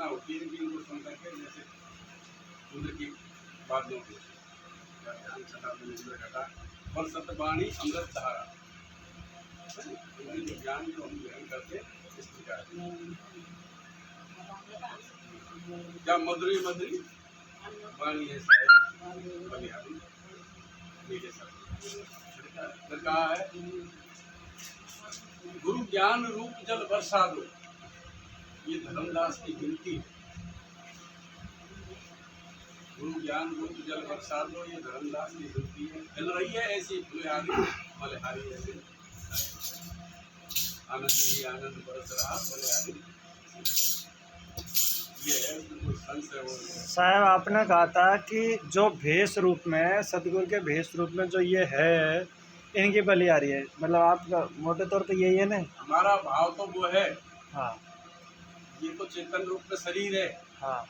रचना होती है कि उनको सुन करके जैसे रुद्र की वाद्यों को ध्यान छटा घटा और सतवाणी अमृत धारा, जो ज्ञान जो हम ग्रहण करते इस प्रकार क्या मधुरी मधुरी वाणी है बलिहारी मेरे साथ। फिर कहा है गुरु ज्ञान रूप जल वर्षा दो, ये धर्मदास की विनती है। गुरु ज्ञान रूप जल वर्षा दो, ये धर्मदास की विनती है। मिल रही है ऐसी फुलहारी मलहारी ऐसे आनंद ही आनंद बरस रहा बलिहारी। ये है कोई संत है वो। साहब आपने कहा था कि जो भेष रूप में सतगुरु के भेष रूप में जो ये है इनकी बलिहारी है, मतलब आपका मोटे तौर पे यही है ना? हमारा भाव तो वो है। हाँ, ये तो चेतन रूप में शरीर है। हाँ,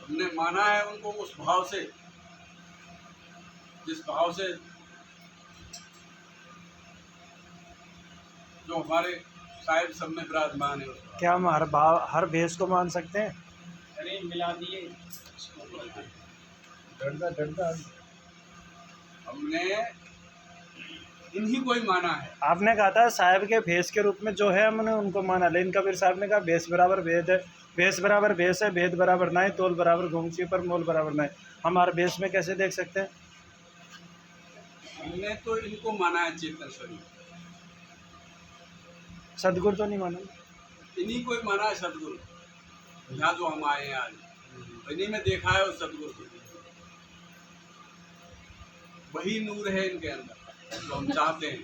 हमने माना है उनको उस भाव से, जिस भाव से जो हमारे साहिब सब में विराजमान है। क्या हम हर भेष को मान सकते हैं? अरे मिला दिए हमने इन्हीं को ही माना है। आपने कहा था साहिब के भेष के रूप में जो है हमने उनको माना, लेकिन कबीर साहब ने कहा भेष बराबर भेद है, भेष बराबर भेष है, भेद बराबर ना है, तोल बराबर घूमची पर मोल बराबर ना है। हम हर भेष में कैसे देख सकते हैं? हमने तो इनको माना है चेतन शरीर, सदगुरु तो नहीं माना। इन्हीं को ही माना है सदगुरु। यहाँ जो हम आए हैं आज इन्हीं में देखा है उस सदगुरु को। वही नूर है इनके अंदर जो हम चाहते हैं।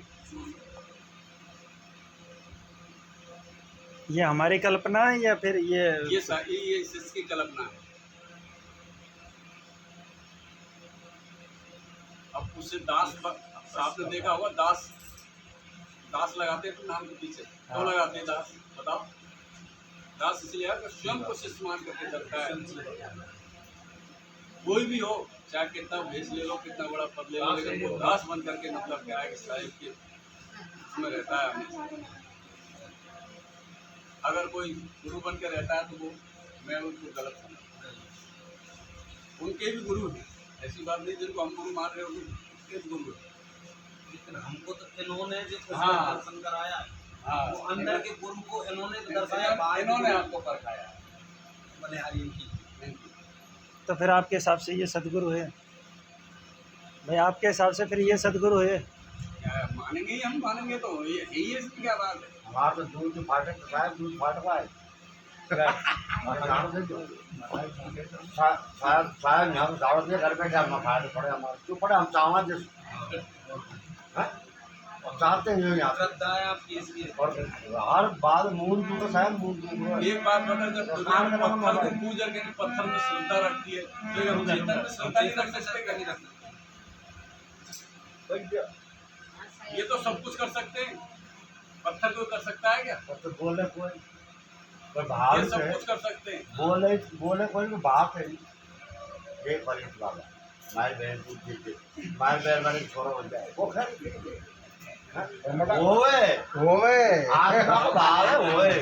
ये हमारी कल्पना है या फिर ये इसकी कल्पना है। अब उसे दास आपने देखा होगा, दास लगाते हैं तो नाम के पीछे क्यों लगाते हैं दास बताओ? दास इसलिए कि स्वयं को शिष्य मान करके चलता है। कोई भी हो चाहे कितना भेज ले लो, कितना बड़ा पद ले लो, लेकिन वो दास बन करके मतलब क्या है कि साहिब के उसमें रहता है हमेशा। अगर कोई गुरु बन के रहता है तो वो मैं उनको गलत समझता हूँ। उनके भी गुरु हैं, ऐसी बात नहीं जिनको हम गुरु मान रहे हो उनके गुरु हैं। लेकिन हमको तो इन्होंने जो दर्शन कराया, वो अंदर के गुरु को इन्होंने दर्शाया, इन्होंने आपको परखाया बलिहारी की। तो फिर आपके हिसाब से ये सदगुरु है भाई? आपके हिसाब से फिर ये सदगुरु है? क्या मानेंगे ही, हम मानेंगे तो यही है, इसकी क्या बात है? हमारा तो दूध फाटे तो शायद दूध फाट पाए शायद हम दावत में घर बैठे हम फाट पड़े हमारे क्यों पड़े, हम चाहवा जिस चाहते हैं यहाँ श्रद्धा है आपकी इसलिए। और हर बात मूल तो शायद मूल एक बात बता, जब दुनिया में पत्थर को पूजा के पत्थर में श्रद्धा रखती है तो हम चेतन में श्रद्धा नहीं रख सकते? क्या नहीं रख सकते? ये तो सब कुछ कर सकते हैं, पत्थर को कर सकता है क्या? तो बोले कोई भाव ये सब से कुछ कर सकते हैं। बोले कोई भी बात है ये परित बाबा माय बहन पूछी माय बहन वाले छोरो बन जाए वो खैर होवे आत्मा का भाव है होवे।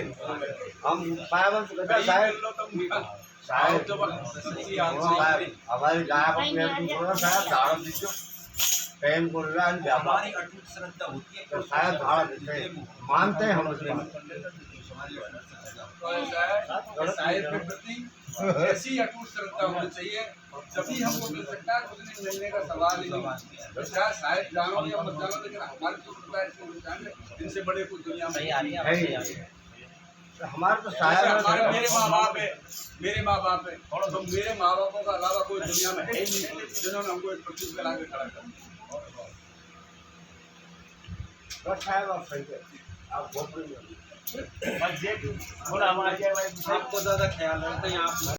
हम पावन कहते शायद हमारी गाय को पेड़ दूसरा शायद झाड़ दीजिए प्रेम को हमारी अटूट श्रद्धा होती है तो शायद झाड़ देते मानते हैं हम उसको। साहिब के प्रति ऐसी अटूट श्रद्धा होनी चाहिए, तभी हमको मिल सकता है। कुछ नहीं मिलने का सवाल ही नहीं। साहिब जानो या मत जानो, लेकिन हमारी तो श्रद्धा ऐसी होनी चाहिए इनसे बड़े कुछ दुनिया में हमारे तो हमारे मेरे माँ बाप है, मेरे माँ बाप है, तो मेरे माँ बापों का अलावा कोई दुनिया में है ही नहीं जिन्होंने हमको एक पृथ्वी पे लाके खड़ा कर दिया। साहब आप सही है, आप बहुत आपको ज़्यादा ख्याल रखते हैं आप।